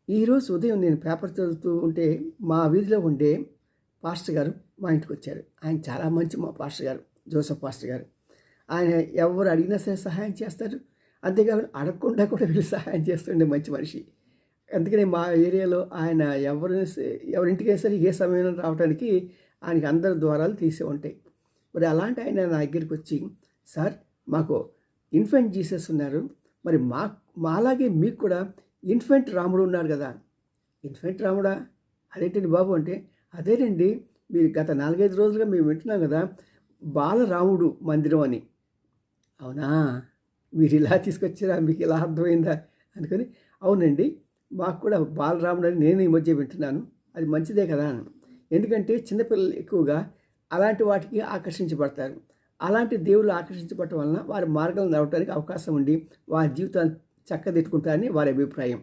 ఈరోజు ఉదయం నేను పేపర్ చదువుతూ ఉంటే మా వీధిలో ఉండే పాస్టర్ గారు మా ఇంటికి వచ్చారు. ఆయన చాలా మంచి మా పాస్టర్ గారు, జోసెఫ్ పాస్టర్ గారు. ఆయన ఎవరు అడిగినా సరే సహాయం చేస్తారు. అంతేకాకుండా అడగకుండా కూడా వీళ్ళు సహాయం చేస్తుండే మంచి మనిషి. అందుకనే మా ఏరియాలో ఆయన ఎవరింటికైనా సరే ఏ సమయంలో రావడానికి ఆయనకి అందరి ద్వారాలు తీసే ఉంటాయి. మరి అలాంటి ఆయన నా దగ్గరికి వచ్చి, సార్ మాకు ఇన్ఫెంట్ జీసస్ ఉన్నారు, మరి మాలాగే మీకు కూడా ఇన్ఫెంట్ రాముడు ఉన్నారు కదా. ఇన్ఫెంట్ రాముడా? అదేంటండి బాబు అంటే, అదేనండి మీరు గత 4-5 రోజులుగా మేము వింటున్నాం కదా, బాలరాముడు మందిరం అని. అవునా, మీరు ఇలా తీసుకొచ్చారా, మీకు ఇలా అర్థమైందా అనుకొని, అవునండి మాకు కూడా బాలరాముడు అని నేను ఈ మధ్య వింటున్నాను, అది మంచిదే కదా. ఎందుకంటే చిన్నపిల్లలు ఎక్కువగా అలాంటి వాటికి ఆకర్షించబడతారు. అలాంటి దేవుళ్ళు ఆకర్షించబడటం వలన వారి మార్గంలో నడవడానికి అవకాశం ఉండి వారి జీవితాన్ని చక్కదిద్దుకుంటారని వారి అభిప్రాయం.